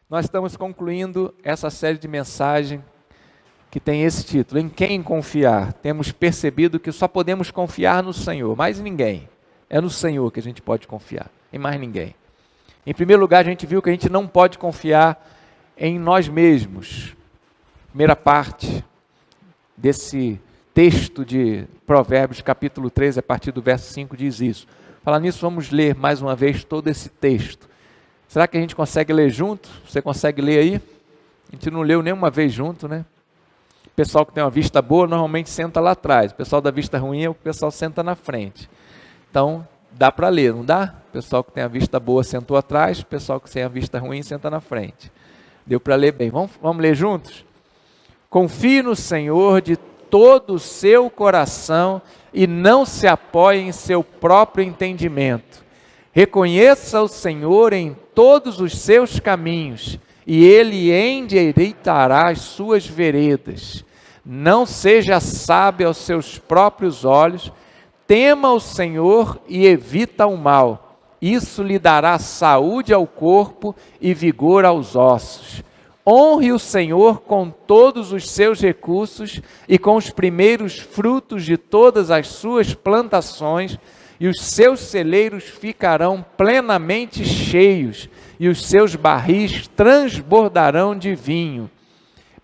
Nós estamos concluindo essa série de mensagens que tem esse título, Em Quem Confiar. Temos percebido que só podemos confiar no Senhor, mais ninguém. É no Senhor que a gente pode confiar, em mais ninguém. Em primeiro lugar, a gente viu que a gente não pode confiar em nós mesmos. Primeira parte desse texto de Provérbios, capítulo 13, a partir do verso 5, diz isso. Falar nisso, vamos ler mais uma vez todo esse texto. Será que a gente consegue ler junto? Você consegue ler aí? A gente não leu nenhuma vez junto, né? O pessoal que tem uma vista boa normalmente senta lá atrás. O pessoal da vista ruim é o pessoal senta na frente. Então, dá para ler, não dá? O pessoal que tem a vista boa sentou atrás, o pessoal que tem a vista ruim senta na frente. Deu para ler bem. Vamos ler juntos? Confie no Senhor de todo o seu coração e não se apoie em seu próprio entendimento. Reconheça o Senhor em todos os seus caminhos e Ele endireitará as suas veredas. Não seja sábio aos seus próprios olhos, tema o Senhor e evita o mal. Isso lhe dará saúde ao corpo e vigor aos ossos. Honre o Senhor com todos os seus recursos e com os primeiros frutos de todas as suas plantações, e os seus celeiros ficarão plenamente cheios, e os seus barris transbordarão de vinho.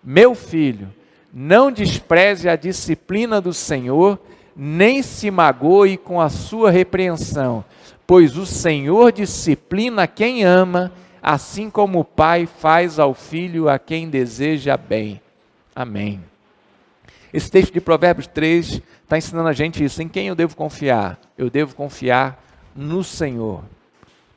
Meu filho, não despreze a disciplina do Senhor, nem se magoe com a sua repreensão, pois o Senhor disciplina quem ama, assim como o pai faz ao filho a quem deseja bem. Amém. Esse texto de Provérbios 3 está ensinando a gente isso. Em quem eu devo confiar? Eu devo confiar no Senhor.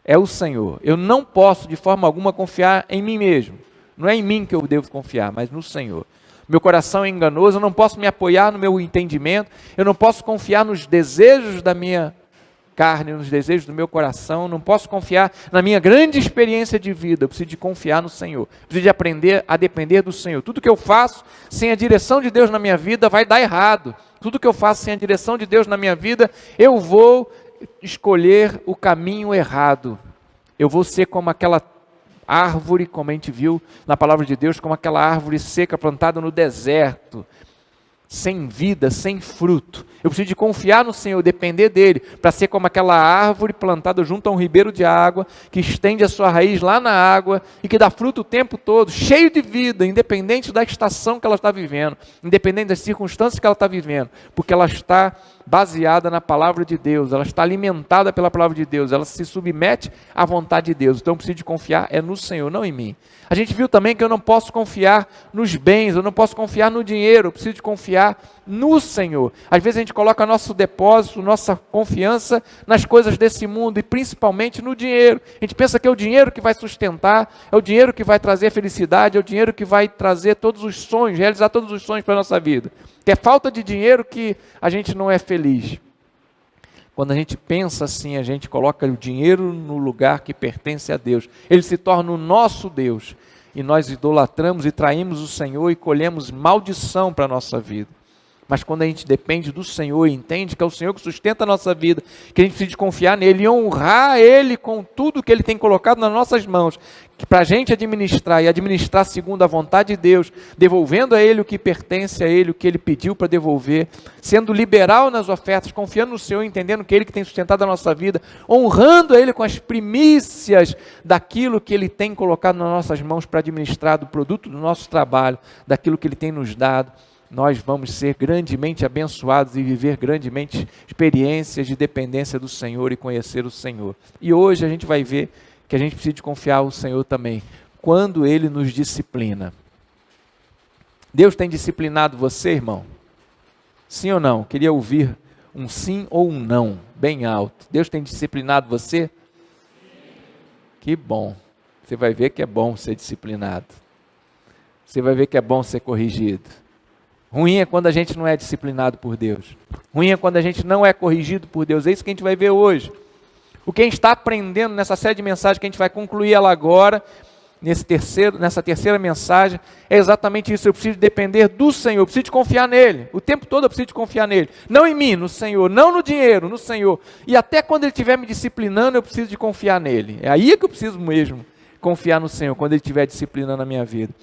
É o Senhor. Eu não posso de forma alguma confiar em mim mesmo. Não é em mim que eu devo confiar, mas no Senhor. Meu coração é enganoso, eu não posso me apoiar no meu entendimento, eu não posso confiar nos desejos da minha carne, nos desejos do meu coração, não posso confiar na minha grande experiência de vida, eu preciso de confiar no Senhor, preciso de aprender a depender do Senhor. Tudo que eu faço sem a direção de Deus na minha vida vai dar errado. Tudo que eu faço sem a direção de Deus na minha vida, eu vou escolher o caminho errado. Eu vou ser como aquela árvore, como a gente viu na palavra de Deus, como aquela árvore seca plantada no deserto, sem vida, sem fruto. Eu preciso de confiar no Senhor, depender dEle, para ser como aquela árvore plantada junto a um ribeiro de água, que estende a sua raiz lá na água, e que dá fruto o tempo todo, cheio de vida, independente da estação que ela está vivendo, independente das circunstâncias que ela está vivendo, porque ela está baseada na palavra de Deus, ela está alimentada pela palavra de Deus, ela se submete à vontade de Deus. Então eu preciso de confiar no Senhor, não em mim. A gente viu também que eu não posso confiar nos bens, eu não posso confiar no dinheiro, eu preciso de confiar no Senhor. Às vezes a gente coloca nosso depósito, nossa confiança nas coisas desse mundo e principalmente no dinheiro. A gente pensa que é o dinheiro que vai sustentar, é o dinheiro que vai trazer felicidade, é o dinheiro que vai trazer todos os sonhos, realizar todos os sonhos para a nossa vida. Que é falta de dinheiro que a gente não é feliz. Quando a gente pensa assim, a gente coloca o dinheiro no lugar que pertence a Deus. Ele se torna o nosso Deus. E nós idolatramos e traímos o Senhor e colhemos maldição para a nossa vida. Mas quando a gente depende do Senhor e entende que é o Senhor que sustenta a nossa vida, que a gente precisa confiar nele e honrar Ele com tudo que Ele tem colocado nas nossas mãos, que para a gente administrar e administrar segundo a vontade de Deus, devolvendo a Ele o que pertence a Ele, o que Ele pediu para devolver, sendo liberal nas ofertas, confiando no Senhor, entendendo que Ele que tem sustentado a nossa vida, honrando a Ele com as primícias daquilo que Ele tem colocado nas nossas mãos para administrar, do produto do nosso trabalho, daquilo que Ele tem nos dado. Nós vamos ser grandemente abençoados e viver grandemente experiências de dependência do Senhor e conhecer o Senhor. E hoje a gente vai ver que a gente precisa de confiar no Senhor também, quando Ele nos disciplina. Deus tem disciplinado você, irmão? Sim ou não? Queria ouvir um sim ou um não, bem alto. Deus tem disciplinado você? Que bom. Você vai ver que é bom ser disciplinado. Você vai ver que é bom ser corrigido. Ruim é quando a gente não é disciplinado por Deus. Ruim é quando a gente não é corrigido por Deus. É isso que a gente vai ver hoje. O que a gente está aprendendo nessa série de mensagens, que a gente vai concluir ela agora, nessa terceira mensagem, é exatamente isso. Eu preciso depender do Senhor, eu preciso de confiar nele. O tempo todo eu preciso de confiar nele. Não em mim, no Senhor. Não no dinheiro, no Senhor. E até quando Ele estiver me disciplinando, eu preciso de confiar nele. É aí que eu preciso mesmo confiar no Senhor quando Ele estiver disciplinando a minha vida?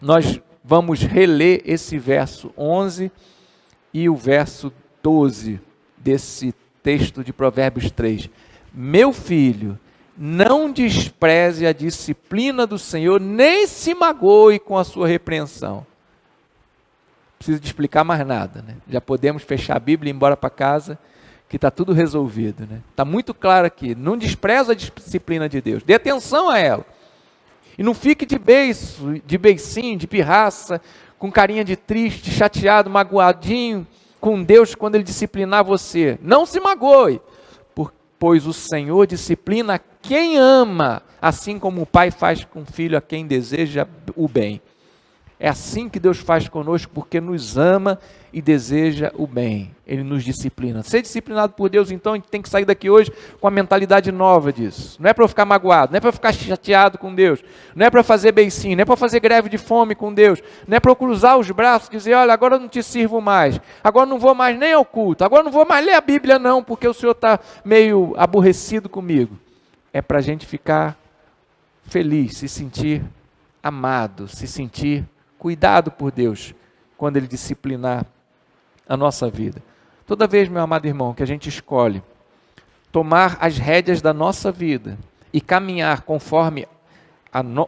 Nós vamos reler esse verso 11 e o verso 12 desse texto de Provérbios 3. Meu filho, não despreze a disciplina do Senhor, nem se magoe com a sua repreensão. Não precisa de explicar mais nada, né? Já podemos fechar a Bíblia e ir embora para casa, que está tudo resolvido, né? Está muito claro aqui, não despreza a disciplina de Deus, dê atenção a ela. E não fique de beiço, de beicinho, de pirraça, com carinha de triste, chateado, magoadinho com Deus quando Ele disciplinar você. Não se magoe, pois o Senhor disciplina quem ama, assim como o pai faz com o filho a quem deseja o bem. É assim que Deus faz conosco, porque nos ama e deseja o bem. Ele nos disciplina. Ser disciplinado por Deus, então, a gente tem que sair daqui hoje com a mentalidade nova disso. Não é para eu ficar magoado, não é para eu ficar chateado com Deus, não é para fazer beicinho, não é para fazer greve de fome com Deus, não é para eu cruzar os braços e dizer, olha, agora eu não te sirvo mais, agora eu não vou mais nem ao culto, agora eu não vou mais ler a Bíblia não, porque o Senhor está meio aborrecido comigo. É para a gente ficar feliz, se sentir amado, se sentir cuidado por Deus, quando Ele disciplinar a nossa vida. Toda vez, meu amado irmão, que a gente escolhe tomar as rédeas da nossa vida e caminhar conforme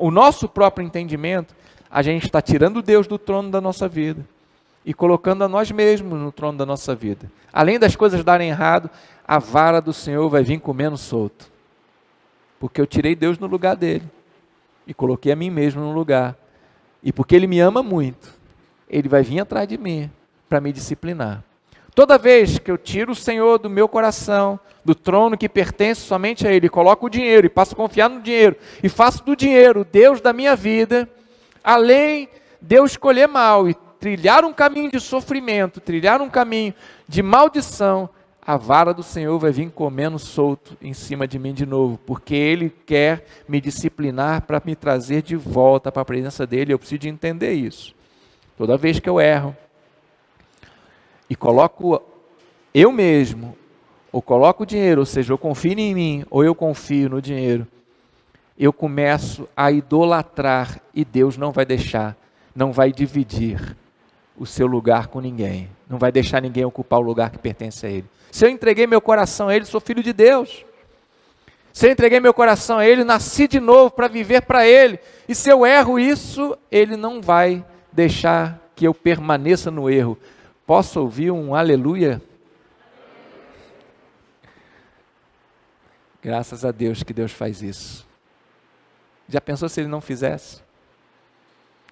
o nosso próprio entendimento, a gente está tirando Deus do trono da nossa vida e colocando a nós mesmos no trono da nossa vida. Além das coisas darem errado, a vara do Senhor vai vir comendo solto, porque eu tirei Deus no lugar dele e coloquei a mim mesmo no lugar. E porque Ele me ama muito, Ele vai vir atrás de mim para me disciplinar. Toda vez que eu tiro o Senhor do meu coração, do trono que pertence somente a Ele, coloco o dinheiro e passo a confiar no dinheiro, e faço do dinheiro o Deus da minha vida, além de eu escolher mal e trilhar um caminho de sofrimento, trilhar um caminho de maldição, a vara do Senhor vai vir comendo solto em cima de mim de novo, porque Ele quer me disciplinar para me trazer de volta para a presença dEle. Eu preciso de entender isso. Toda vez que eu erro e coloco eu mesmo, ou coloco o dinheiro, ou seja, eu confio em mim, ou eu confio no dinheiro, eu começo a idolatrar e Deus não vai deixar, não vai dividir o seu lugar com ninguém, não vai deixar ninguém ocupar o lugar que pertence a Ele. Se eu entreguei meu coração a Ele, sou filho de Deus. Se eu entreguei meu coração a Ele, nasci de novo para viver para Ele. E se eu erro isso, Ele não vai deixar que eu permaneça no erro. Posso ouvir um aleluia? Graças a Deus que Deus faz isso. Já pensou se Ele não fizesse?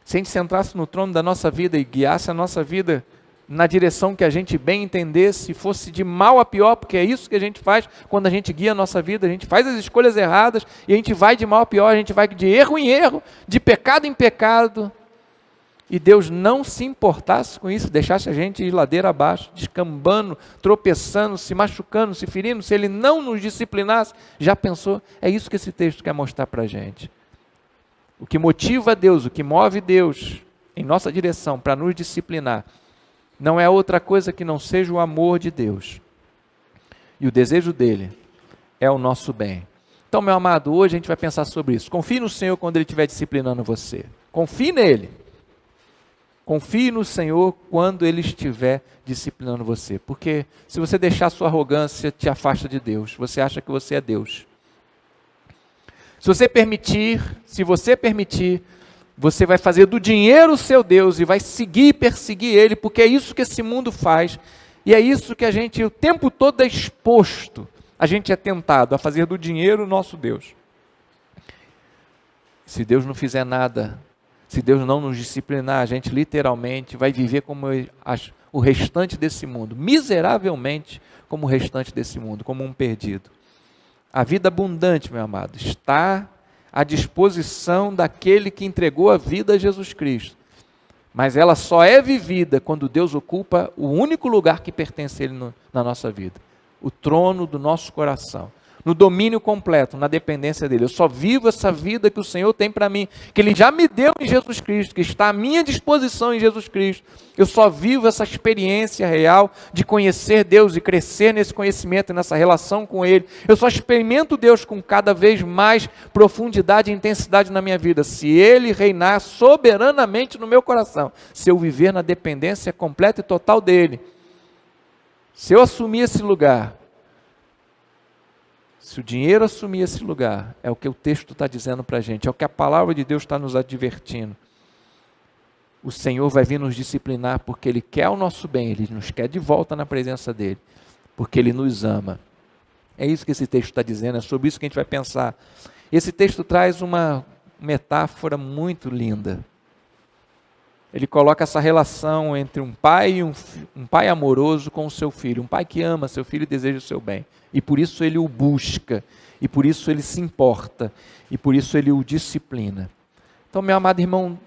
Se a gente sentasse no trono da nossa vida e guiasse a nossa vida na direção que a gente bem entendesse, fosse de mal a pior, porque é isso que a gente faz quando a gente guia a nossa vida, a gente faz as escolhas erradas e a gente vai de mal a pior, a gente vai de erro em erro, de pecado em pecado, e Deus não se importasse com isso, deixasse a gente ir ladeira abaixo, descambando, tropeçando, se machucando, se ferindo, se Ele não nos disciplinasse. Já pensou? É isso que esse texto quer mostrar para a gente. O que motiva Deus, o que move Deus em nossa direção para nos disciplinar, não é outra coisa que não seja o amor de Deus. E o desejo dEle é o nosso bem. Então, meu amado, hoje a gente vai pensar sobre isso. Confie no Senhor quando Ele estiver disciplinando você. Confie nele. Confie no Senhor quando Ele estiver disciplinando você. Porque se você deixar sua arrogância, te afasta de Deus. Você acha que você é Deus. Se você permitir, você vai fazer do dinheiro o seu Deus e vai seguir e perseguir ele, porque é isso que esse mundo faz, e é isso que a gente o tempo todo é exposto, a gente é tentado a fazer do dinheiro o nosso Deus. Se Deus não fizer nada, se Deus não nos disciplinar, a gente literalmente vai viver como o restante desse mundo, miseravelmente como o restante desse mundo, como um perdido. A vida abundante, meu amado, está à disposição daquele que entregou a vida a Jesus Cristo. Mas ela só é vivida quando Deus ocupa o único lugar que pertence a Ele na nossa vida. O trono do nosso coração. no domínio completo, na dependência dele. Eu só vivo essa vida que o Senhor tem para mim, que Ele já me deu em Jesus Cristo, que está à minha disposição em Jesus Cristo. Eu só vivo essa experiência real de conhecer Deus e crescer nesse conhecimento, nessa relação com Ele. Eu só experimento Deus com cada vez mais profundidade e intensidade na minha vida, se Ele reinar soberanamente no meu coração, se eu viver na dependência completa e total dEle. Se eu assumir esse lugar, se o dinheiro assumir esse lugar, é o que o texto está dizendo para a gente, é o que a palavra de Deus está nos advertindo. O Senhor vai vir nos disciplinar porque Ele quer o nosso bem, Ele nos quer de volta na presença dEle, porque Ele nos ama. É isso que esse texto está dizendo, é sobre isso que a gente vai pensar. Esse texto traz uma metáfora muito linda. Ele coloca essa relação entre um pai amoroso com o seu filho, um pai que ama seu filho e deseja o seu bem, e por isso ele o busca, e por isso ele se importa, e por isso ele o disciplina. Então, meu amado irmão,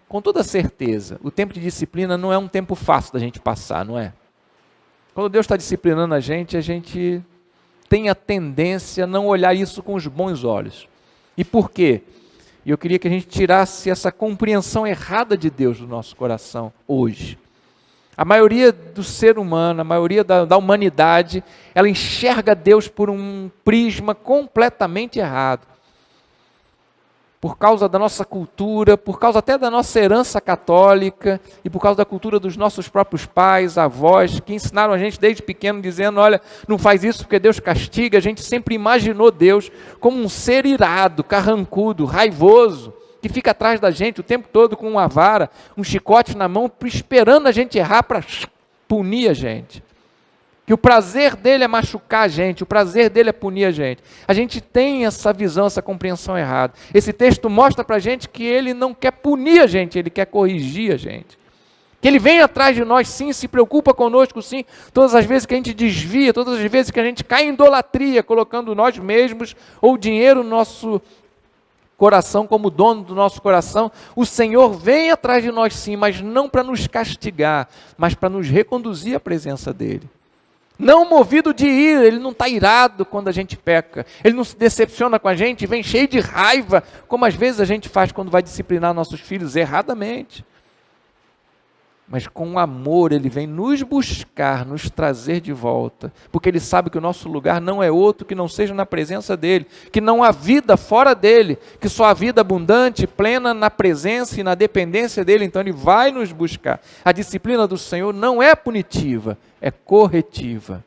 com toda certeza, o tempo de disciplina não é um tempo fácil da gente passar, não é? Quando Deus está disciplinando a gente tem a tendência a não olhar isso com os bons olhos. E por quê? E eu queria que a gente tirasse essa compreensão errada de Deus do nosso coração hoje. A maioria do ser humano, a maioria da humanidade, ela enxerga Deus por um prisma completamente errado. Por causa da nossa cultura, por causa até da nossa herança católica e por causa da cultura dos nossos próprios pais, avós, que ensinaram a gente desde pequeno dizendo, olha, não faz isso porque Deus castiga. A gente sempre imaginou Deus como um ser irado, carrancudo, raivoso, que fica atrás da gente o tempo todo com uma vara, um chicote na mão, esperando a gente errar para punir a gente. Que o prazer dele é machucar a gente, o prazer dele é punir a gente. A gente tem essa visão, essa compreensão errada. Esse texto mostra para a gente que ele não quer punir a gente, ele quer corrigir a gente. Que ele vem atrás de nós sim, se preocupa conosco sim, todas as vezes que a gente desvia, todas as vezes que a gente cai em idolatria, colocando nós mesmos ou o dinheiro no nosso coração como dono do nosso coração, o Senhor vem atrás de nós sim, mas não para nos castigar, mas para nos reconduzir à presença dele. Não movido de ira, ele não está irado quando a gente peca, ele não se decepciona com a gente, vem cheio de raiva, como às vezes a gente faz quando vai disciplinar nossos filhos erradamente. Mas com amor ele vem nos buscar, nos trazer de volta, porque ele sabe que o nosso lugar não é outro que não seja na presença dele, que não há vida fora dele, que só há vida abundante, plena na presença e na dependência dele, então ele vai nos buscar. A disciplina do Senhor não é punitiva, é corretiva.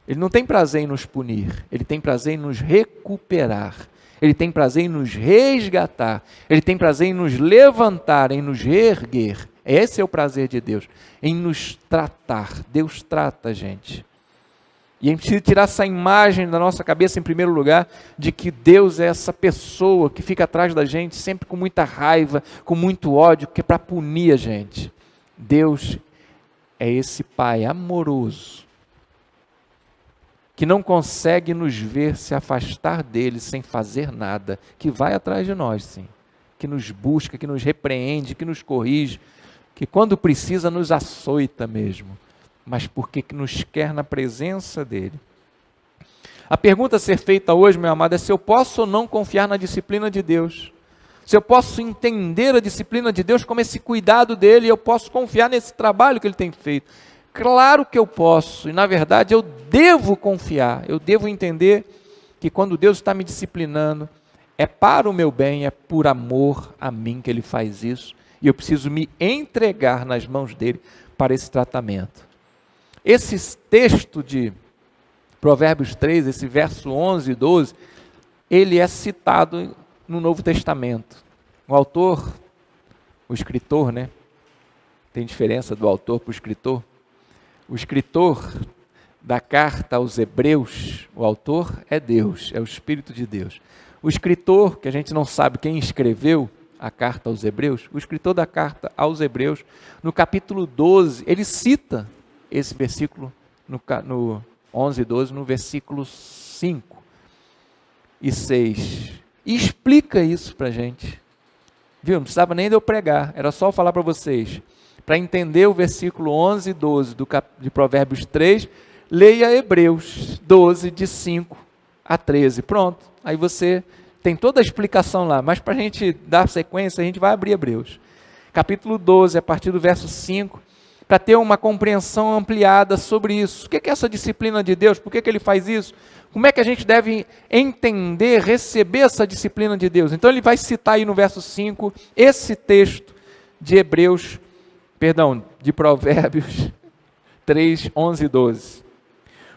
Ele não tem prazer em nos punir, ele tem prazer em nos recuperar, ele tem prazer em nos resgatar, ele tem prazer em nos levantar, em nos reerguer. Esse é o prazer de Deus, em nos tratar. Deus trata a gente. E a gente precisa tirar essa imagem da nossa cabeça, em primeiro lugar, de que Deus é essa pessoa que fica atrás da gente, sempre com muita raiva, com muito ódio, que é para punir a gente. Deus é esse Pai amoroso, que não consegue nos ver se afastar dele sem fazer nada, que vai atrás de nós, sim, que nos busca, que nos repreende, que nos corrige, que quando precisa nos açoita mesmo, mas porque nos quer na presença dele. A pergunta a ser feita hoje, meu amado, é se eu posso ou não confiar na disciplina de Deus, se eu posso entender a disciplina de Deus como esse cuidado dele, e eu posso confiar nesse trabalho que ele tem feito. Claro que eu posso, e na verdade eu devo confiar, eu devo entender que quando Deus está me disciplinando, é para o meu bem, é por amor a mim que ele faz isso, e eu preciso me entregar nas mãos dele para esse tratamento. Esse texto de Provérbios 3, esse verso 11 e 12, ele é citado no Novo Testamento. O autor, o escritor, né? Tem diferença do autor para o escritor? O escritor da carta aos Hebreus, o autor é Deus, é o Espírito de Deus. O escritor, que a gente não sabe quem escreveu a carta aos Hebreus, o escritor da carta aos Hebreus, no capítulo 12, ele cita esse versículo no 11 e 12, no versículo 5 e 6, e explica isso para a gente. Viu? Não precisava nem de eu pregar, era só eu falar para vocês. Para entender o versículo 11 e 12 de Provérbios 3, leia Hebreus 12, de 5 a 13. Pronto, aí você tem toda a explicação lá, mas para a gente dar sequência, a gente vai abrir Hebreus. Capítulo 12, a partir do verso 5, para ter uma compreensão ampliada sobre isso. O que é essa disciplina de Deus? Por que ele faz isso? Como é que a gente deve entender, receber essa disciplina de Deus? Então ele vai citar aí no verso 5, esse texto de Provérbios 3, 11 e 12.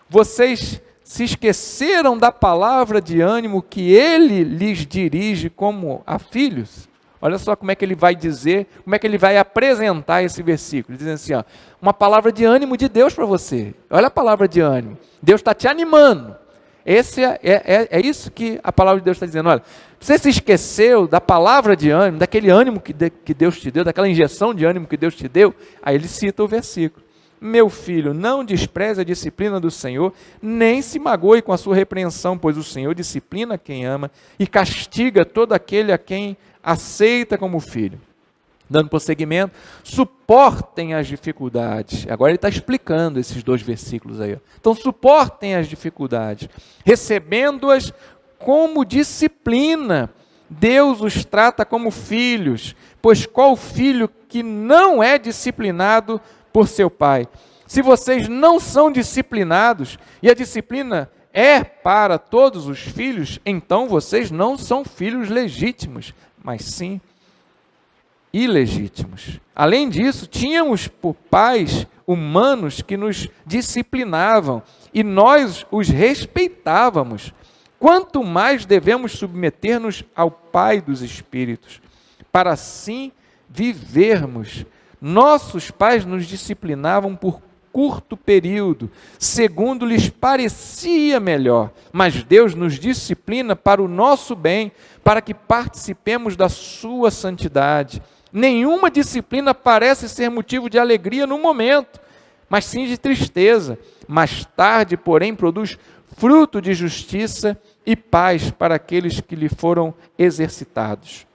Vocês se esqueceram da palavra de ânimo que ele lhes dirige como a filhos? Olha só como é que ele vai dizer, como é que ele vai apresentar esse versículo, dizendo assim, ó, uma palavra de ânimo de Deus para você. Olha a palavra de ânimo, Deus está te animando. Esse é isso que a palavra de Deus está dizendo. Olha, você se esqueceu da palavra de ânimo, daquele ânimo que Deus te deu, daquela injeção de ânimo que Deus te deu? Aí ele cita o versículo. Meu filho, não despreze a disciplina do Senhor, nem se magoe com a sua repreensão, pois o Senhor disciplina quem ama e castiga todo aquele a quem aceita como filho. Dando prosseguimento, suportem as dificuldades. Agora ele está explicando esses dois versículos aí. Ó. Então, suportem as dificuldades, recebendo-as como disciplina. Deus os trata como filhos, pois qual filho que não é disciplinado por seu pai? Se vocês não são disciplinados, e a disciplina é para todos os filhos, então vocês não são filhos legítimos, mas sim ilegítimos. Além disso, tínhamos por pais humanos que nos disciplinavam e nós os respeitávamos. Quanto mais devemos submeter-nos ao Pai dos Espíritos, para assim vivermos. Nossos pais nos disciplinavam por curto período, segundo lhes parecia melhor, mas Deus nos disciplina para o nosso bem, para que participemos da sua santidade. Nenhuma disciplina parece ser motivo de alegria no momento, mas sim de tristeza. Mais tarde, porém, produz fruto de justiça e paz para aqueles que lhe foram exercitados.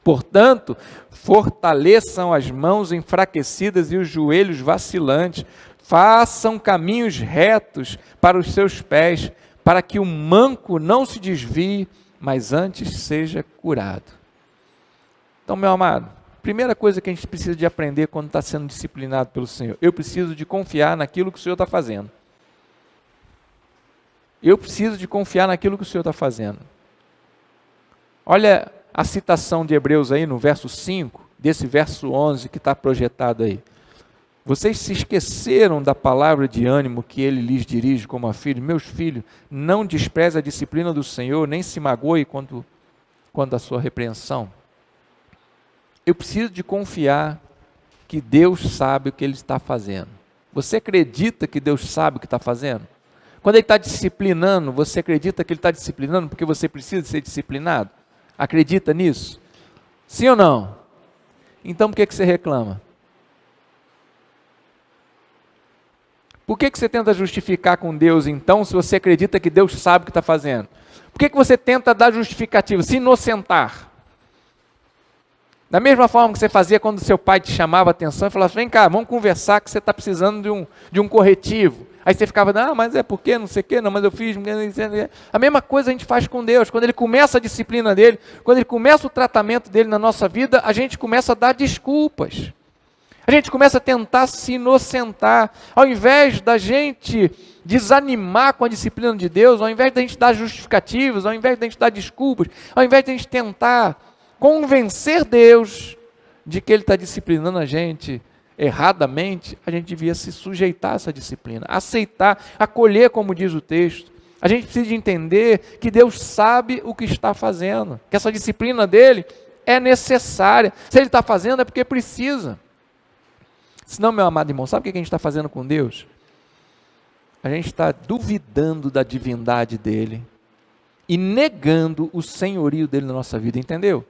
Portanto, fortaleçam as mãos enfraquecidas e os joelhos vacilantes, façam caminhos retos para os seus pés, para que o manco não se desvie, mas antes seja curado. Então, meu amado, primeira coisa que a gente precisa de aprender quando está sendo disciplinado pelo Senhor, eu preciso de confiar naquilo que o Senhor está fazendo. Eu preciso de confiar naquilo que o Senhor está fazendo. Olha a citação de Hebreus aí no verso 5, desse verso 11 que está projetado aí. Vocês se esqueceram da palavra de ânimo que ele lhes dirige como a filho. Meus filhos, não despreze a disciplina do Senhor, nem se magoe quando a sua repreensão. Eu preciso de confiar que Deus sabe o que Ele está fazendo. Você acredita que Deus sabe o que está fazendo? Quando Ele está disciplinando, você acredita que Ele está disciplinando porque você precisa ser disciplinado? Acredita nisso? Sim ou não? Então por que você reclama? Por que você tenta justificar com Deus então, se você acredita que Deus sabe o que está fazendo? Por que você tenta dar justificativa, se inocentar? Da mesma forma que você fazia quando seu pai te chamava a atenção e falava, vem cá, vamos conversar que você está precisando de um corretivo. Aí você ficava, não, mas é porque, não sei o quê, não, mas eu fiz. A mesma coisa a gente faz com Deus. Quando Ele começa a disciplina dEle, quando Ele começa o tratamento dEle na nossa vida, a gente começa a dar desculpas. A gente começa a tentar se inocentar. Ao invés da gente desanimar com a disciplina de Deus, ao invés da gente dar justificativas, ao invés da gente dar desculpas, ao invés da gente tentar convencer Deus de que Ele está disciplinando a gente erradamente, a gente devia se sujeitar a essa disciplina, aceitar, acolher, como diz o texto. A gente precisa de entender que Deus sabe o que está fazendo, que essa disciplina dEle é necessária. Se Ele está fazendo é porque precisa. Senão, meu amado irmão, sabe o que a gente está fazendo com Deus? A gente está duvidando da divindade dEle e negando o senhorio dEle na nossa vida, entendeu?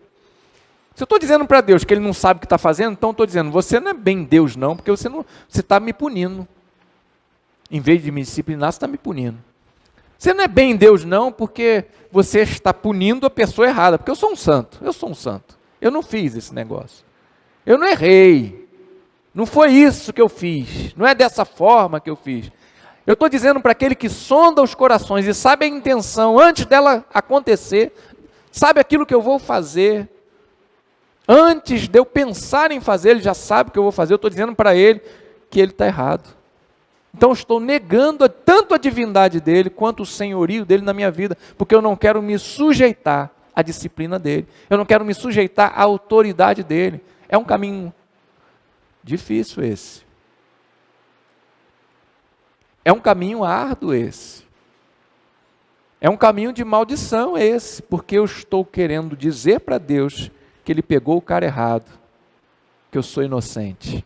Se eu estou dizendo para Deus que Ele não sabe o que está fazendo, então estou dizendo, você não é bem Deus não, porque você está me punindo. Em vez de me disciplinar, você está me punindo. Você não é bem Deus não, porque você está punindo a pessoa errada, porque eu sou um santo, eu não fiz esse negócio, eu não errei, não foi isso que eu fiz, não é dessa forma que eu fiz. Eu estou dizendo para aquele que sonda os corações e sabe a intenção antes dela acontecer, sabe aquilo que eu vou fazer, antes de eu pensar em fazer, ele já sabe o que eu vou fazer. Eu estou dizendo para ele que ele está errado. Então eu estou negando tanto a divindade dele, quanto o senhorio dele na minha vida, porque eu não quero me sujeitar à disciplina dele, eu não quero me sujeitar à autoridade dele. É um caminho difícil esse. É um caminho árduo esse. É um caminho de maldição esse, porque eu estou querendo dizer para Deus que ele pegou o cara errado, que eu sou inocente.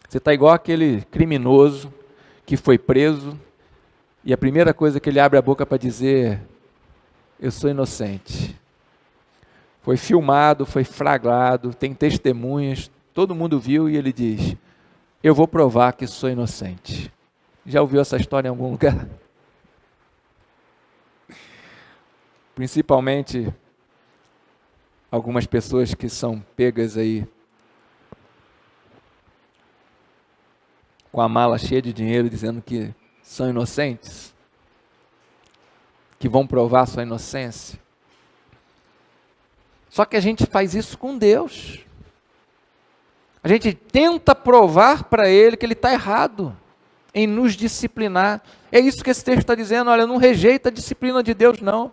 Você está igual aquele criminoso que foi preso e a primeira coisa que ele abre a boca para dizer é: eu sou inocente. Foi filmado, foi flagrado, tem testemunhas, todo mundo viu e ele diz: eu vou provar que sou inocente. Já ouviu essa história em algum lugar? Principalmente algumas pessoas que são pegas aí com a mala cheia de dinheiro, dizendo que são inocentes, que vão provar sua inocência. Só que a gente faz isso com Deus. A gente tenta provar para Ele que Ele está errado em nos disciplinar. É isso que esse texto está dizendo. Olha, não rejeita a disciplina de Deus, não.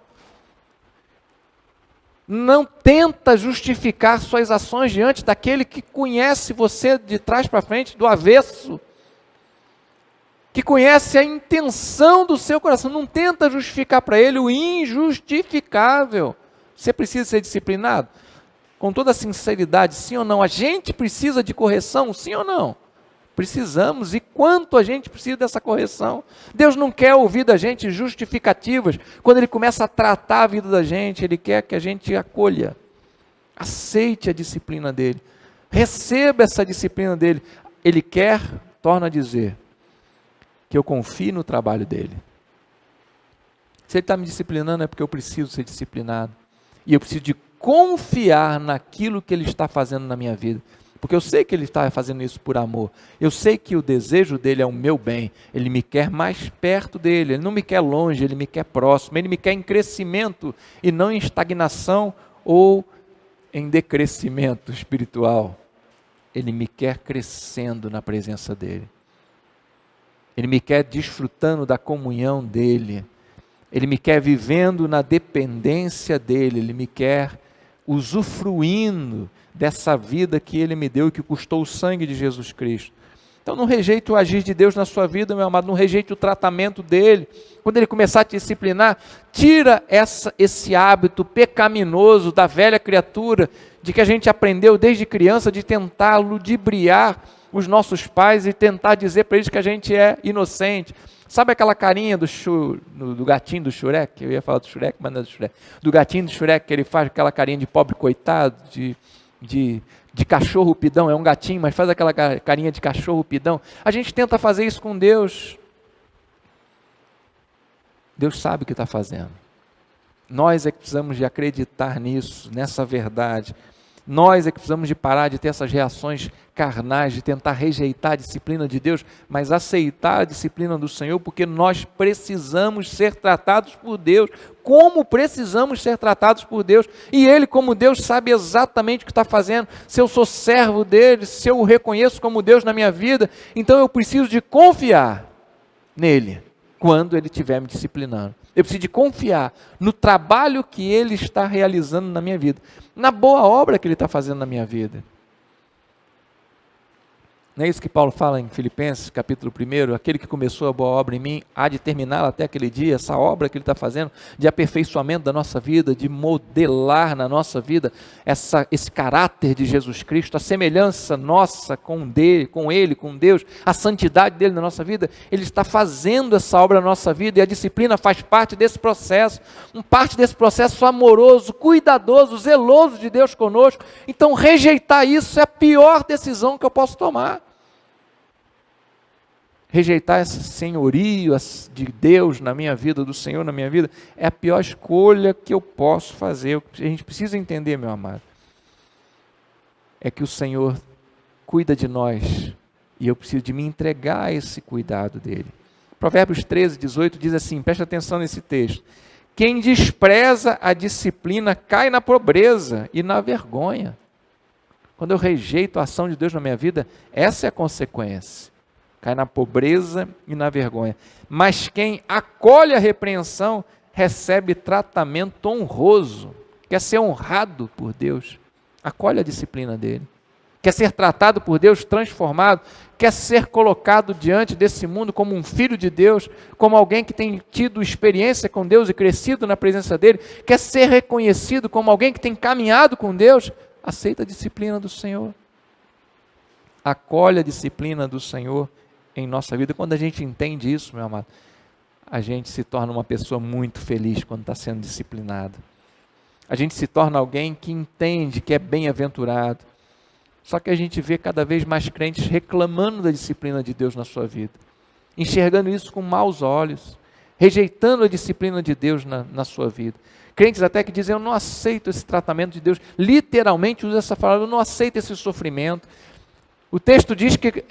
Não tenta justificar suas ações diante daquele que conhece você de trás para frente, do avesso, que conhece a intenção do seu coração. Não tenta justificar para ele o injustificável. Você precisa ser disciplinado? Com toda sinceridade, sim ou não? A gente precisa de correção, sim ou não? Precisamos, e quanto a gente precisa dessa correção. Deus não quer ouvir da gente justificativas. Quando Ele começa a tratar a vida da gente, Ele quer que a gente acolha, aceite a disciplina dEle, receba essa disciplina dEle. Ele quer, torna a dizer, que eu confie no trabalho dEle. Se Ele está me disciplinando é porque eu preciso ser disciplinado, e eu preciso de confiar naquilo que Ele está fazendo na minha vida. Porque eu sei que Ele está fazendo isso por amor. Eu sei que o desejo dEle é o meu bem. Ele me quer mais perto dEle. Ele não me quer longe, Ele me quer próximo. Ele me quer em crescimento e não em estagnação ou em decrescimento espiritual. Ele me quer crescendo na presença dEle. Ele me quer desfrutando da comunhão dEle. Ele me quer vivendo na dependência dEle. Ele me quer usufruindo dessa vida que Ele me deu e que custou o sangue de Jesus Cristo. Então não rejeite o agir de Deus na sua vida, meu amado, não rejeite o tratamento dEle. Quando Ele começar a te disciplinar, tira esse hábito pecaminoso da velha criatura, de que a gente aprendeu desde criança, de tentar ludibriar os nossos pais e tentar dizer para eles que a gente é inocente. Sabe aquela carinha do gatinho do Shrek? Eu ia falar do Shrek, mas não é do Shrek. Do gatinho do Shrek, que ele faz aquela carinha de pobre coitado, de cachorro pidão. É um gatinho, mas faz aquela carinha de cachorro pidão. A gente tenta fazer isso com Deus. Deus sabe o que está fazendo. Nós é que precisamos de acreditar nisso, nessa verdade. Nós é que precisamos de parar de ter essas reações carnais, de tentar rejeitar a disciplina de Deus, mas aceitar a disciplina do Senhor, porque nós precisamos ser tratados por Deus, como precisamos ser tratados por Deus, e Ele, como Deus, sabe exatamente o que está fazendo. Se eu sou servo dEle, se eu o reconheço como Deus na minha vida, então eu preciso de confiar nele, quando Ele estiver me disciplinando. Eu preciso de confiar no trabalho que Ele está realizando na minha vida, na boa obra que Ele está fazendo na minha vida. Não é isso que Paulo fala em Filipenses, capítulo 1? Aquele que começou a boa obra em mim, há de terminá-la até aquele dia. Essa obra que Ele está fazendo, de aperfeiçoamento da nossa vida, de modelar na nossa vida esse caráter de Jesus Cristo, a semelhança nossa com Ele, com Deus, a santidade dEle na nossa vida. Ele está fazendo essa obra na nossa vida, e a disciplina faz parte desse processo, parte desse processo amoroso, cuidadoso, zeloso de Deus conosco. Então rejeitar isso é a pior decisão que eu posso tomar. Rejeitar esse senhorio de Deus na minha vida, do Senhor na minha vida, é a pior escolha que eu posso fazer. A gente precisa entender, meu amado, é que o Senhor cuida de nós E eu preciso de me entregar a esse cuidado dele. Provérbios 13, 18 diz assim, preste atenção nesse texto. Quem despreza a disciplina cai na pobreza e na vergonha. Quando eu rejeito a ação de Deus na minha vida, essa é a consequência. Cai na pobreza e na vergonha. Mas quem acolhe a repreensão recebe tratamento honroso. Quer ser honrado por Deus, acolhe a disciplina dele. Quer ser tratado por Deus, transformado, quer ser colocado diante desse mundo como um filho de Deus, como alguém que tem tido experiência com Deus e crescido na presença dele, quer ser reconhecido como alguém que tem caminhado com Deus, aceita a disciplina do Senhor. Acolhe a disciplina do Senhor em nossa vida. Quando a gente entende isso, meu amado, a gente se torna uma pessoa muito feliz quando está sendo disciplinado. A gente se torna alguém que entende que é bem-aventurado. Só que a gente vê cada vez mais crentes reclamando da disciplina de Deus na sua vida, enxergando isso com maus olhos, rejeitando a disciplina de Deus na sua vida. Crentes até que dizem, eu não aceito esse tratamento de Deus, literalmente usa essa palavra, eu não aceito esse sofrimento. O texto diz que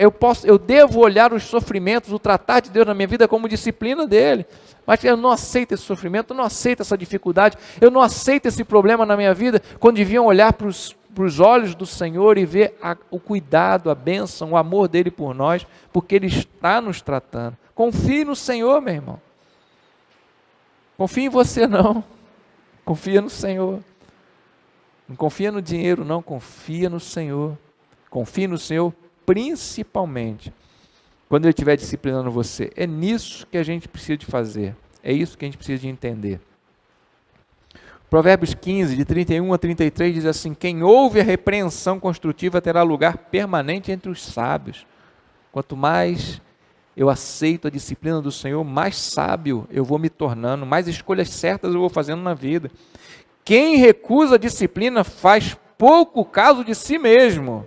eu devo olhar os sofrimentos, o tratar de Deus na minha vida como disciplina dele, mas eu não aceito esse sofrimento, eu não aceito essa dificuldade, eu não aceito esse problema na minha vida, quando deviam olhar para os olhos do Senhor e ver o cuidado, a bênção, o amor dele por nós, porque ele está nos tratando. Confie no Senhor, meu irmão. Confie em você não, confia no Senhor. Não confia no dinheiro não, confia no Senhor. Confie no Senhor principalmente quando Ele estiver disciplinando você. É nisso que a gente precisa de fazer, é isso que a gente precisa de entender. Provérbios 15, de 31 a 33 diz assim, quem ouve a repreensão construtiva terá lugar permanente entre os sábios. Quanto mais eu aceito a disciplina do Senhor, mais sábio eu vou me tornando, mais escolhas certas eu vou fazendo na vida. Quem recusa a disciplina faz pouco caso de si mesmo,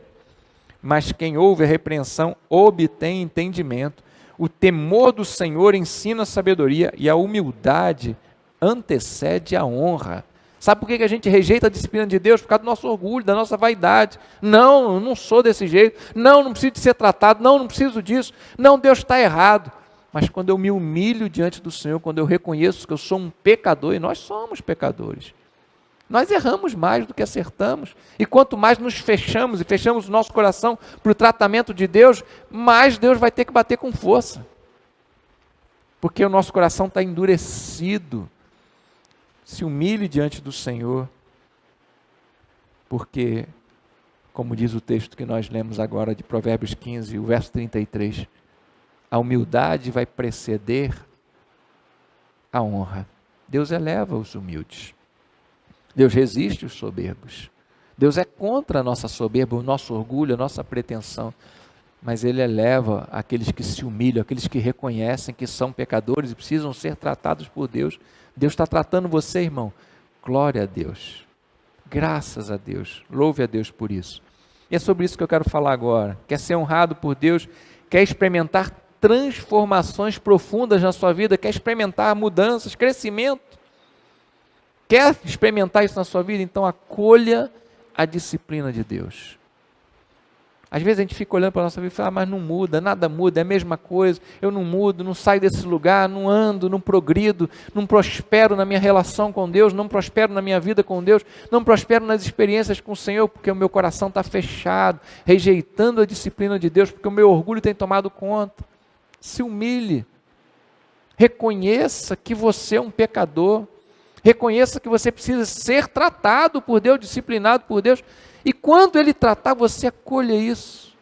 mas quem ouve a repreensão obtém entendimento. O temor do Senhor ensina a sabedoria e a humildade antecede a honra. Sabe por que a gente rejeita a disciplina de Deus? Por causa do nosso orgulho, da nossa vaidade. Não, eu não sou desse jeito. Não preciso de ser tratado. Não preciso disso. Não, Deus está errado. Mas quando eu me humilho diante do Senhor, quando eu reconheço que eu sou um pecador, e nós somos pecadores, nós erramos mais do que acertamos. E quanto mais nos fechamos e fechamos o nosso coração para o tratamento de Deus, mais Deus vai ter que bater com força. Porque o nosso coração está endurecido. Se humilhe diante do Senhor. Porque, como diz o texto que nós lemos agora de Provérbios 15, o verso 33, a humildade vai preceder a honra. Deus eleva os humildes. Deus resiste os soberbos. Deus é contra a nossa soberba, o nosso orgulho, a nossa pretensão. Mas Ele eleva aqueles que se humilham, aqueles que reconhecem que são pecadores e precisam ser tratados por Deus. Deus está tratando você, irmão. Glória a Deus. Graças a Deus. Louve a Deus por isso. E é sobre isso que eu quero falar agora. Quer ser honrado por Deus? Quer experimentar transformações profundas na sua vida? Quer experimentar mudanças, crescimento? Quer experimentar isso na sua vida? Então acolha a disciplina de Deus. Às vezes a gente fica olhando para a nossa vida e fala, mas não muda, nada muda, é a mesma coisa, eu não mudo, não saio desse lugar, não ando, não progrido, não prospero na minha relação com Deus, não prospero na minha vida com Deus, não prospero nas experiências com o Senhor, porque o meu coração está fechado, rejeitando a disciplina de Deus, porque o meu orgulho tem tomado conta. Se humilhe, reconheça que você é um pecador, reconheça que você precisa ser tratado por Deus, disciplinado por Deus, e quando Ele tratar, você acolha isso,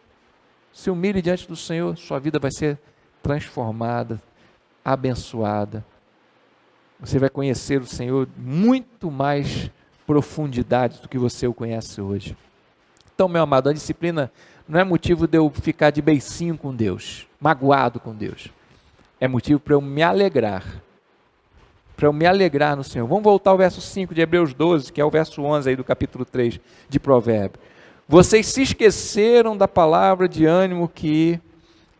se humilhe diante do Senhor, sua vida vai ser transformada, abençoada, você vai conhecer o Senhor muito mais profundidade do que você o conhece hoje. Então, meu amado, a disciplina não é motivo de eu ficar de beicinho com Deus, magoado com Deus, é motivo para eu me alegrar, no Senhor. Vamos voltar ao verso 5 de Hebreus 12, que é o verso 11 aí do capítulo 3 de Provérbios. Vocês se esqueceram da palavra de ânimo que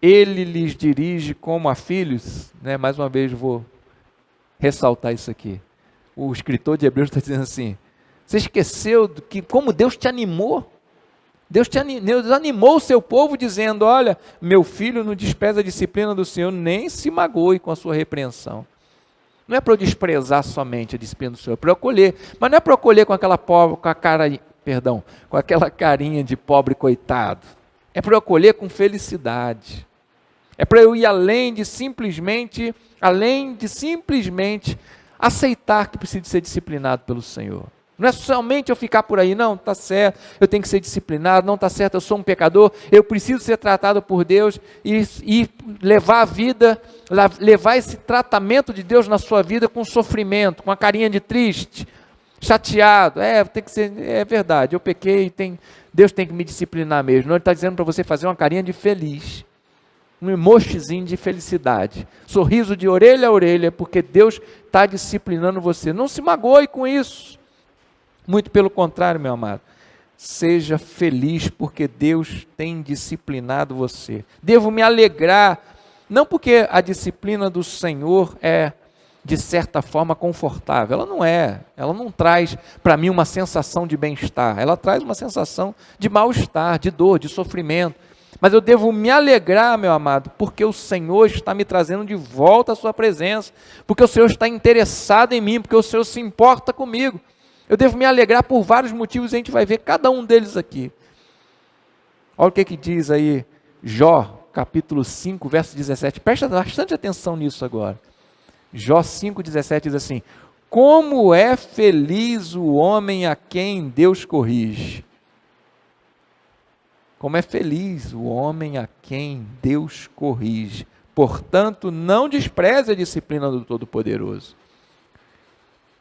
Ele lhes dirige como a filhos, né? Mais uma vez vou ressaltar isso aqui. O escritor de Hebreus está dizendo assim, você esqueceu que como Deus te animou, Deus animou o seu povo dizendo, olha, meu filho não despreza a disciplina do Senhor, nem se magoe com a sua repreensão. Não é para eu desprezar somente a disciplina do Senhor, é para eu acolher. Mas não é para eu acolher com aquela com aquela carinha de pobre coitado. É para eu acolher com felicidade. É para eu ir além de simplesmente aceitar que preciso ser disciplinado pelo Senhor. Não é somente eu ficar por aí, não, está certo, eu tenho que ser disciplinado, não está certo, eu sou um pecador, eu preciso ser tratado por Deus e levar a vida, levar esse tratamento de Deus na sua vida com sofrimento, com a carinha de triste, chateado. Tem que ser, é verdade, eu pequei, Deus tem que me disciplinar mesmo. Não, Ele está dizendo para você fazer uma carinha de feliz, um emojizinho de felicidade, sorriso de orelha a orelha, porque Deus está disciplinando você. Não se magoe com isso. Muito pelo contrário, meu amado. Seja feliz porque Deus tem disciplinado você. Devo me alegrar, não porque a disciplina do Senhor é, de certa forma, confortável. Ela não é. Ela não traz para mim uma sensação de bem-estar. Ela traz uma sensação de mal-estar, de dor, de sofrimento. Mas eu devo me alegrar, meu amado, porque o Senhor está me trazendo de volta a sua presença, porque o Senhor está interessado em mim, porque o Senhor se importa comigo. Eu devo me alegrar por vários motivos, e a gente vai ver cada um deles aqui. Olha o que diz aí Jó, capítulo 5, verso 17. Presta bastante atenção nisso agora. Jó 5,17 diz assim: como é feliz o homem a quem Deus corrige. Como é feliz o homem a quem Deus corrige. Portanto, não despreze a disciplina do Todo-Poderoso.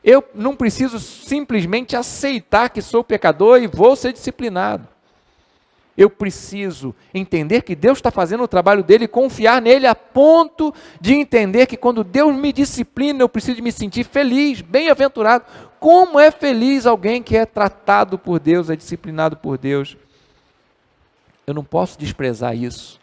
Eu não preciso simplesmente aceitar que sou pecador e vou ser disciplinado. Eu preciso entender que Deus está fazendo o trabalho dele e confiar nele a ponto de entender que quando Deus me disciplina, eu preciso me sentir feliz, bem-aventurado. Como é feliz alguém que é tratado por Deus, é disciplinado por Deus. Eu não posso desprezar isso,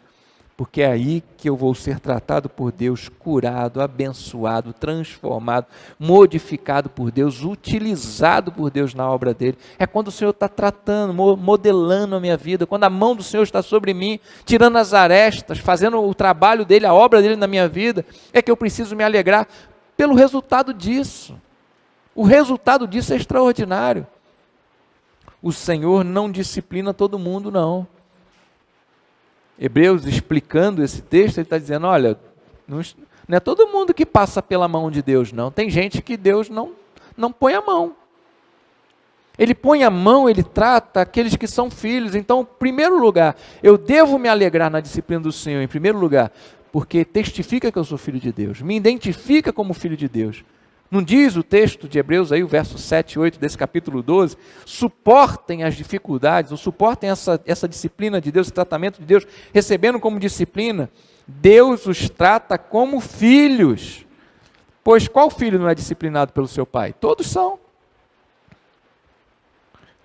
porque é aí que eu vou ser tratado por Deus, curado, abençoado, transformado, modificado por Deus, utilizado por Deus na obra dele. É quando o Senhor está tratando, modelando a minha vida, quando a mão do Senhor está sobre mim, tirando as arestas, fazendo o trabalho dele, a obra dele na minha vida, é que eu preciso me alegrar pelo resultado disso. O resultado disso é extraordinário. O Senhor não disciplina todo mundo, não. Hebreus, explicando esse texto, ele está dizendo, olha, não é todo mundo que passa pela mão de Deus, não. Tem gente que Deus não põe a mão. Ele põe a mão, ele trata aqueles que são filhos. Então, em primeiro lugar, eu devo me alegrar na disciplina do Senhor, em primeiro lugar, porque testifica que eu sou filho de Deus, me identifica como filho de Deus. Não diz o texto de Hebreus, aí, o verso 7 e 8 desse capítulo 12, suportem as dificuldades, ou suportem essa disciplina de Deus, esse tratamento de Deus, recebendo como disciplina, Deus os trata como filhos. Pois qual filho não é disciplinado pelo seu pai? Todos são.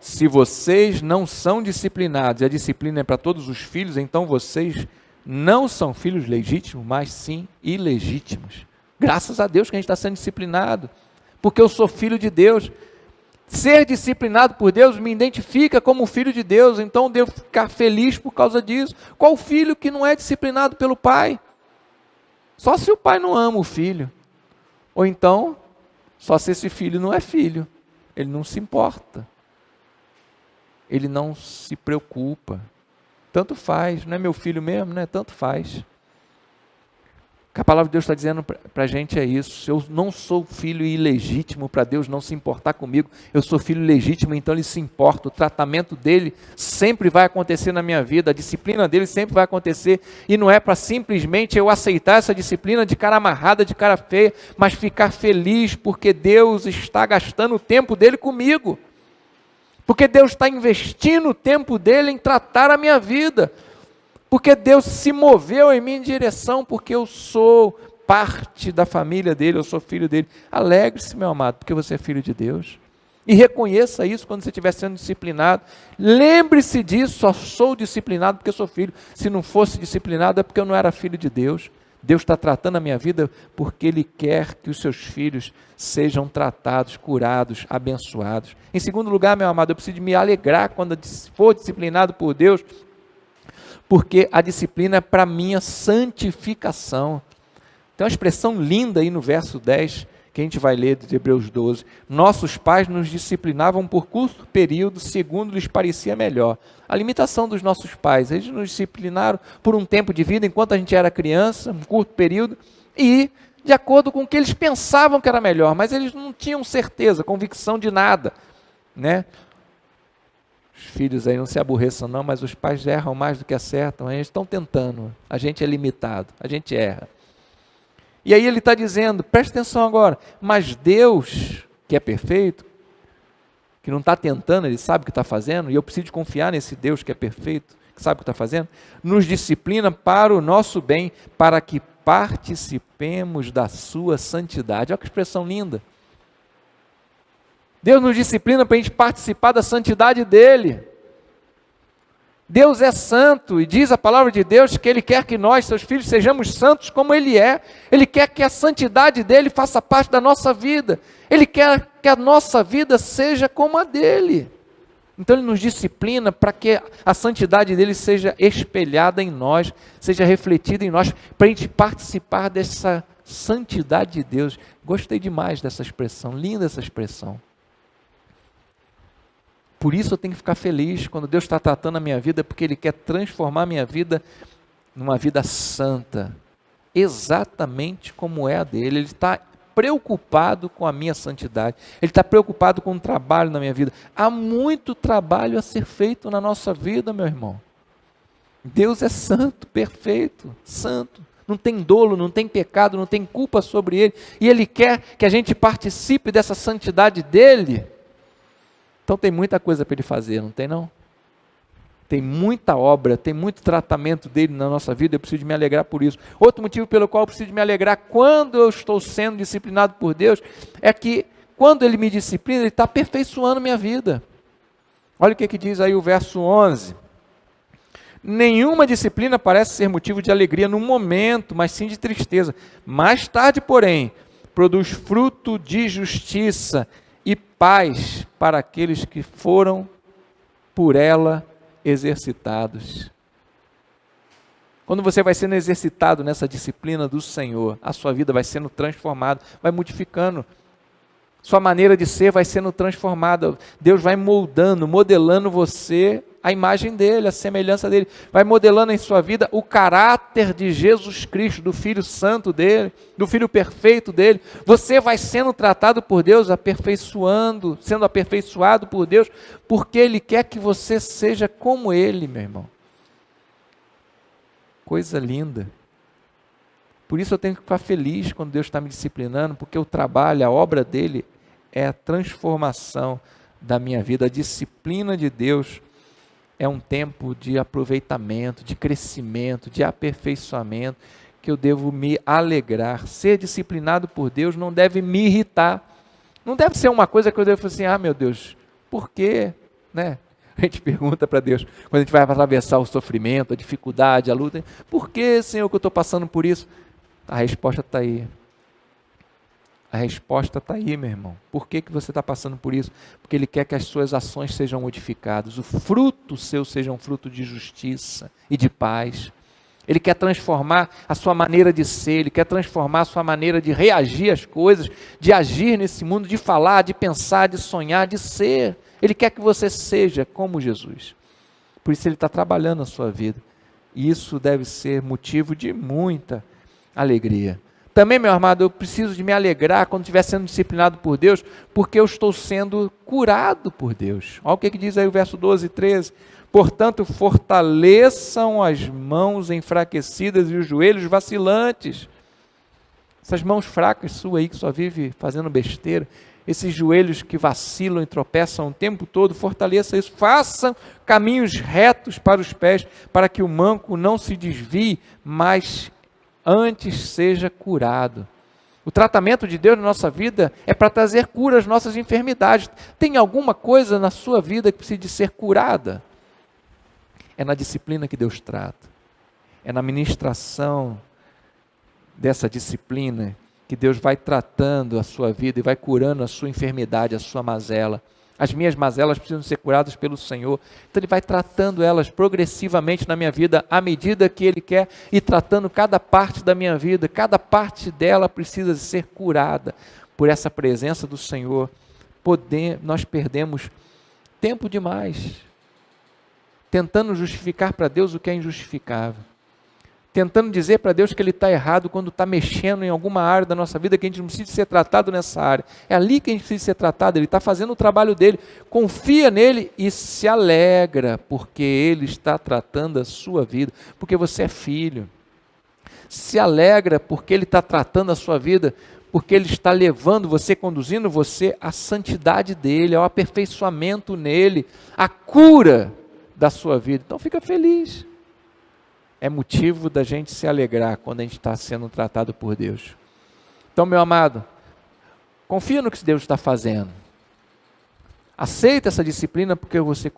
Se vocês não são disciplinados, e a disciplina é para todos os filhos, então vocês não são filhos legítimos, mas sim ilegítimos. Graças a Deus que a gente está sendo disciplinado, porque eu sou filho de Deus. Ser disciplinado por Deus me identifica como filho de Deus, então eu devo ficar feliz por causa disso. Qual filho que não é disciplinado pelo pai? Só se o pai não ama o filho, ou então, só se esse filho não é filho, ele não se importa, ele não se preocupa. Tanto faz, não é meu filho mesmo, né? Tanto faz. O que a palavra de Deus está dizendo para a gente é isso. Eu não sou filho ilegítimo para Deus não se importar comigo. Eu sou filho legítimo, então Ele se importa. O tratamento dele sempre vai acontecer na minha vida. A disciplina dele sempre vai acontecer. E não é para simplesmente eu aceitar essa disciplina de cara amarrada, de cara feia, mas ficar feliz porque Deus está gastando o tempo dele comigo. Porque Deus está investindo o tempo dele em tratar a minha vida. Porque Deus se moveu em minha direção, porque eu sou parte da família dele, eu sou filho dele. Alegre-se, meu amado, porque você é filho de Deus. E reconheça isso quando você estiver sendo disciplinado. Lembre-se disso, só sou disciplinado porque sou filho. Se não fosse disciplinado é porque eu não era filho de Deus. Deus está tratando a minha vida porque Ele quer que os seus filhos sejam tratados, curados, abençoados. Em segundo lugar, meu amado, eu preciso me alegrar quando for disciplinado por Deus, porque a disciplina é para minha santificação. Tem uma expressão linda aí no verso 10, que a gente vai ler de Hebreus 12. Nossos pais nos disciplinavam por curto período, segundo lhes parecia melhor. A limitação dos nossos pais, eles nos disciplinaram por um tempo de vida, enquanto a gente era criança, um curto período, e de acordo com o que eles pensavam que era melhor, mas eles não tinham certeza, convicção de nada, né? Os filhos aí não se aborreçam não, mas os pais erram mais do que acertam, eles estão tentando, a gente é limitado, a gente erra. E aí ele está dizendo, preste atenção agora, mas Deus, que é perfeito, que não está tentando, Ele sabe o que está fazendo, e eu preciso confiar nesse Deus que é perfeito, que sabe o que está fazendo, nos disciplina para o nosso bem, para que participemos da sua santidade. Olha que expressão linda. Deus nos disciplina para a gente participar da santidade dEle. Deus é santo, e diz a palavra de Deus que Ele quer que nós, seus filhos, sejamos santos como Ele é. Ele quer que a santidade dEle faça parte da nossa vida. Ele quer que a nossa vida seja como a dEle. Então Ele nos disciplina para que a santidade dEle seja espelhada em nós, seja refletida em nós, para a gente participar dessa santidade de Deus. Gostei demais dessa expressão, linda essa expressão. Por isso eu tenho que ficar feliz quando Deus está tratando a minha vida, porque Ele quer transformar a minha vida numa vida santa, exatamente como é a dele. Ele está preocupado com a minha santidade, Ele está preocupado com o trabalho na minha vida. Há muito trabalho a ser feito na nossa vida, meu irmão. Deus é santo, perfeito, santo. Não tem dolo, não tem pecado, não tem culpa sobre Ele. E Ele quer que a gente participe dessa santidade dEle. Então tem muita coisa para Ele fazer, não tem não? Tem muita obra, tem muito tratamento dEle na nossa vida, eu preciso me alegrar por isso. Outro motivo pelo qual eu preciso me alegrar quando eu estou sendo disciplinado por Deus, é que quando Ele me disciplina, Ele está aperfeiçoando minha vida. Olha o que diz aí o verso 11. Nenhuma disciplina parece ser motivo de alegria no momento, mas sim de tristeza. Mais tarde, porém, produz fruto de justiça e paz para aqueles que foram por ela exercitados. Quando você vai sendo exercitado nessa disciplina do Senhor, a sua vida vai sendo transformada, vai modificando. Sua maneira de ser vai sendo transformada. Deus vai moldando, modelando você a imagem dEle, a semelhança dEle. Vai modelando em sua vida o caráter de Jesus Cristo, do Filho Santo dEle, do Filho perfeito dEle. Você vai sendo tratado por Deus, aperfeiçoando, sendo aperfeiçoado por Deus, porque Ele quer que você seja como Ele, meu irmão. Coisa linda. Por isso eu tenho que ficar feliz quando Deus está me disciplinando, porque o trabalho, a obra dEle é a transformação da minha vida. A disciplina de Deus é um tempo de aproveitamento, de crescimento, de aperfeiçoamento, que eu devo me alegrar. Ser disciplinado por Deus não deve me irritar. Não deve ser uma coisa que eu devo falar assim, meu Deus, por quê? Né? A gente pergunta para Deus, quando a gente vai atravessar o sofrimento, a dificuldade, a luta, por que, Senhor, que eu estou passando por isso? A resposta está aí. A resposta está aí, meu irmão. Por que você está passando por isso? Porque Ele quer que as suas ações sejam modificadas, o fruto seu seja um fruto de justiça e de paz. Ele quer transformar a sua maneira de ser, Ele quer transformar a sua maneira de reagir às coisas, de agir nesse mundo, de falar, de pensar, de sonhar, de ser. Ele quer que você seja como Jesus. Por isso Ele está trabalhando na sua vida. E isso deve ser motivo de muita alegria. Também, meu amado, eu preciso de me alegrar quando estiver sendo disciplinado por Deus, porque eu estou sendo curado por Deus. Olha o que diz aí o verso 12 e 13. Portanto, fortaleçam as mãos enfraquecidas e os joelhos vacilantes. Essas mãos fracas suas aí que só vive fazendo besteira, esses joelhos que vacilam e tropeçam o tempo todo, fortaleça isso, façam caminhos retos para os pés, para que o manco não se desvie, mas antes seja curado. O tratamento de Deus na nossa vida é para trazer cura às nossas enfermidades. Tem alguma coisa na sua vida que precisa de ser curada? É na disciplina que Deus trata. É na ministração dessa disciplina, que Deus vai tratando a sua vida e vai curando a sua enfermidade, a sua mazela. As minhas mazelas precisam ser curadas pelo Senhor. Então Ele vai tratando elas progressivamente na minha vida, à medida que Ele quer ir tratando cada parte da minha vida. Cada parte dela precisa ser curada por essa presença do Senhor. Nós perdemos tempo demais tentando justificar para Deus o que é injustificável. Tentando dizer para Deus que Ele está errado quando está mexendo em alguma área da nossa vida que a gente não precisa ser tratado nessa área. É ali que a gente precisa ser tratado, Ele está fazendo o trabalho dele. Confia nele e se alegra, porque Ele está tratando a sua vida, porque você é filho. Se alegra porque Ele está tratando a sua vida, porque Ele está levando você, conduzindo você à santidade dEle, ao aperfeiçoamento nele, à cura da sua vida. Então fica feliz. É motivo da gente se alegrar quando a gente está sendo tratado por Deus. Então, meu amado, confia no que Deus está fazendo. Aceita essa disciplina porque você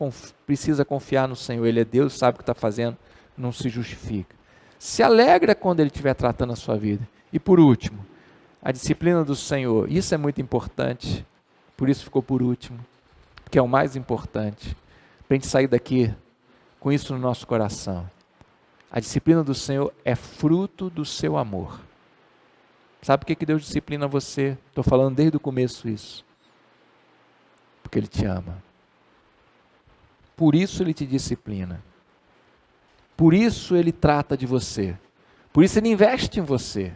precisa confiar no Senhor. Ele é Deus, sabe o que está fazendo, não se justifica. Se alegra quando Ele estiver tratando a sua vida. E por último, a disciplina do Senhor. Isso é muito importante, por isso ficou por último, porque é o mais importante, para a gente sair daqui com isso no nosso coração. A disciplina do Senhor é fruto do seu amor. Sabe por que Deus disciplina você? Estou falando desde o começo isso. Porque Ele te ama. Por isso Ele te disciplina. Por isso Ele trata de você. Por isso Ele investe em você.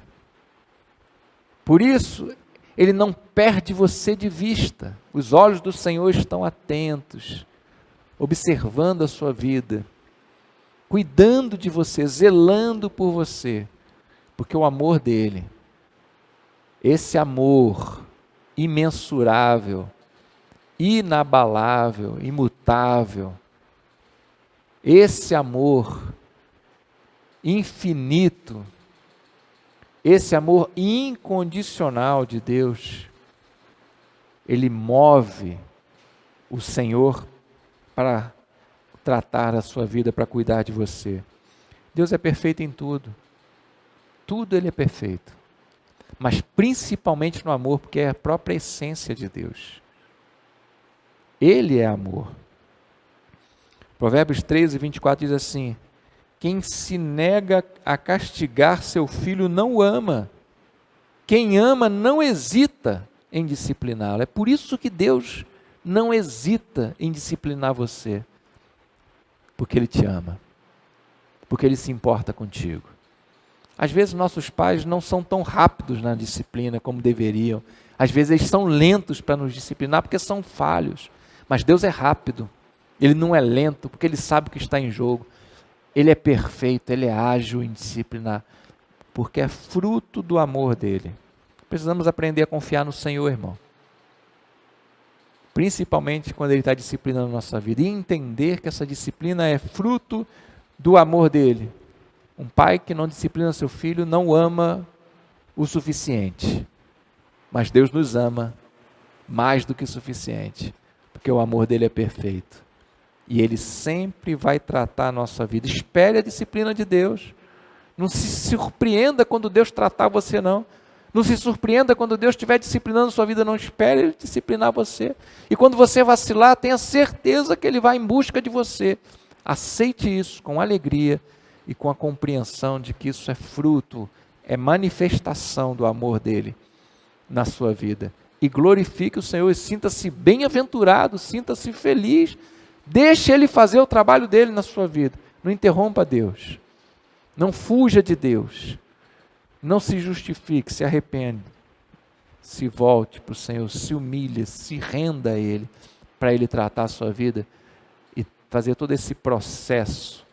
Por isso Ele não perde você de vista. Os olhos do Senhor estão atentos, observando a sua vida, cuidando de você, zelando por você, porque o amor dele, esse amor imensurável, inabalável, imutável, esse amor infinito, esse amor incondicional de Deus, ele move o Senhor para tratar a sua vida, para cuidar de você. Deus é perfeito em tudo. Tudo Ele é perfeito. Mas principalmente no amor, porque é a própria essência de Deus. Ele é amor. Provérbios 13, 24 diz assim: quem se nega a castigar seu filho não o ama. Quem ama não hesita em discipliná-lo. É por isso que Deus não hesita em disciplinar você. Porque Ele te ama, porque Ele se importa contigo. Às vezes nossos pais não são tão rápidos na disciplina como deveriam. Às vezes eles são lentos para nos disciplinar porque são falhos. Mas Deus é rápido, Ele não é lento porque Ele sabe o que está em jogo. Ele é perfeito, Ele é ágil em disciplinar, porque é fruto do amor dEle. Precisamos aprender a confiar no Senhor, irmão. Principalmente quando Ele está disciplinando a nossa vida, e entender que essa disciplina é fruto do amor dEle. Um pai que não disciplina seu filho não o ama o suficiente, mas Deus nos ama mais do que o suficiente, porque o amor dEle é perfeito, e Ele sempre vai tratar a nossa vida. Espere a disciplina de Deus, não se surpreenda quando Deus tratar você não. Não se surpreenda quando Deus estiver disciplinando sua vida, não espere Ele disciplinar você. E quando você vacilar, tenha certeza que Ele vai em busca de você. Aceite isso com alegria e com a compreensão de que isso é fruto, é manifestação do amor dEle na sua vida. E glorifique o Senhor e sinta-se bem-aventurado, sinta-se feliz. Deixe Ele fazer o trabalho dEle na sua vida. Não interrompa Deus. Não fuja de Deus. Não se justifique, se arrepende, se volte para o Senhor, se humilhe, se renda a Ele, para Ele tratar a sua vida e fazer todo esse processo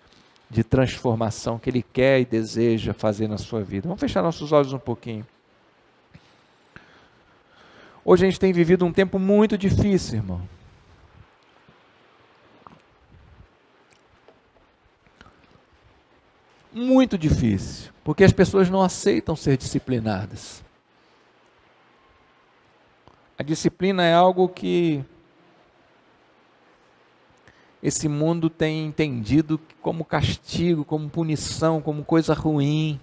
de transformação que Ele quer e deseja fazer na sua vida. Vamos fechar nossos olhos um pouquinho. Hoje a gente tem vivido um tempo muito difícil, irmão. Muito difícil, porque as pessoas não aceitam ser disciplinadas. A disciplina é algo que esse mundo tem entendido como castigo, como punição, como coisa ruim.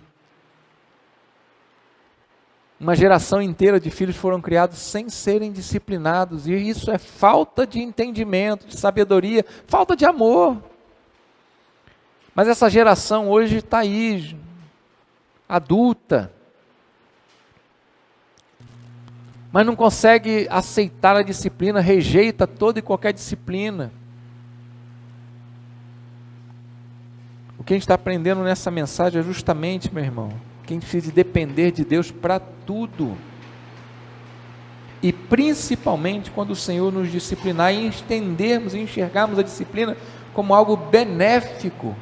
Uma geração inteira de filhos foram criados sem serem disciplinados, e isso é falta de entendimento, de sabedoria, falta de amor. Mas essa geração hoje está aí, adulta, mas não consegue aceitar a disciplina, rejeita toda e qualquer disciplina. O que a gente está aprendendo nessa mensagem é justamente, meu irmão, que a gente precisa depender de Deus para tudo. E principalmente quando o Senhor nos disciplinar e entendermos e enxergarmos a disciplina como algo benéfico,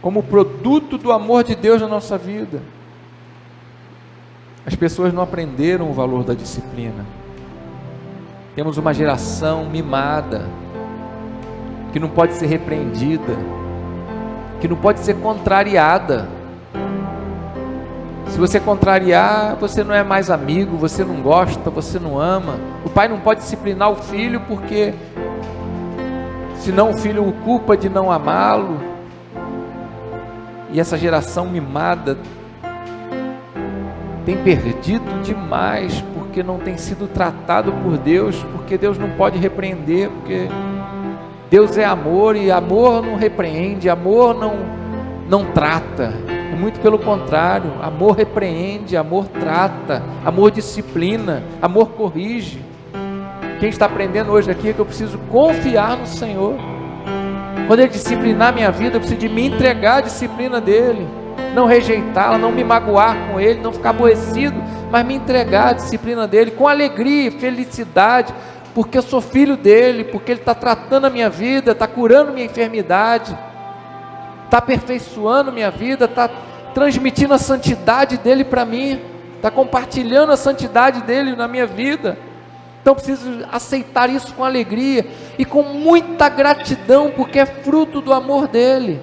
como produto do amor de Deus na nossa vida. As pessoas não aprenderam o valor da disciplina. Temos uma geração mimada, que não pode ser repreendida, que não pode ser contrariada. Se você contrariar, você não é mais amigo, você não gosta, você não ama. O pai não pode disciplinar o filho, porque senão o filho o culpa de não amá-lo. E essa geração mimada tem perdido demais, porque não tem sido tratado por Deus, porque Deus não pode repreender, porque Deus é amor, e amor não repreende, amor não trata. Muito pelo contrário, amor repreende, amor trata, amor disciplina, amor corrige. Quem está aprendendo hoje aqui é que eu preciso confiar no Senhor. Quando Ele disciplinar a minha vida, eu preciso de me entregar à disciplina dEle, não rejeitá-la, não me magoar com Ele, não ficar aborrecido, mas me entregar à disciplina dEle com alegria e felicidade, porque eu sou filho dEle, porque Ele está tratando a minha vida, está curando minha enfermidade, está aperfeiçoando minha vida, está transmitindo a santidade dEle para mim, está compartilhando a santidade dEle na minha vida. Então eu preciso aceitar isso com alegria e com muita gratidão, porque é fruto do amor dEle,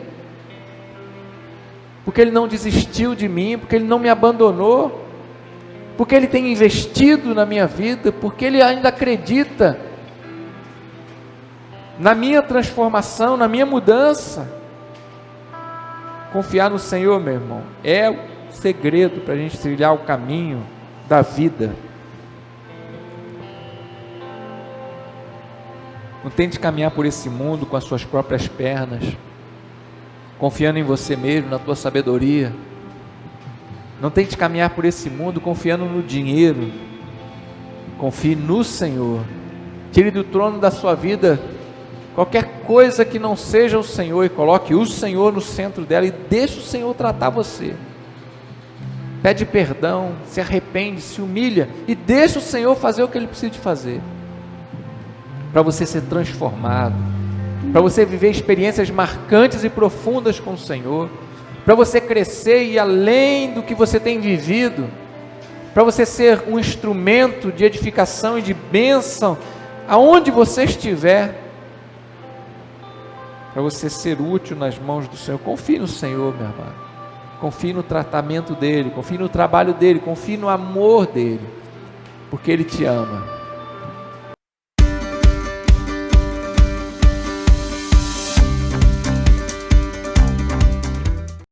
porque Ele não desistiu de mim, porque Ele não me abandonou, porque Ele tem investido na minha vida, porque Ele ainda acredita na minha transformação, na minha mudança. Confiar no Senhor, meu irmão, é o segredo para a gente trilhar o caminho da vida. Não tente caminhar por esse mundo com as suas próprias pernas, confiando em você mesmo, na tua sabedoria. Não tente caminhar por esse mundo confiando no dinheiro. Confie no Senhor. Tire do trono da sua vida qualquer coisa que não seja o Senhor, e coloque o Senhor no centro dela, e deixe o Senhor tratar você. Pede perdão, se arrepende, se humilha, e deixa o Senhor fazer o que Ele precisa de fazer, para você ser transformado, para você viver experiências marcantes e profundas com o Senhor, para você crescer e ir além do que você tem vivido, para você ser um instrumento de edificação e de bênção, aonde você estiver, para você ser útil nas mãos do Senhor. Confie no Senhor, meu amado, confie no tratamento dEle, confie no trabalho dEle, confie no amor dEle, porque Ele te ama.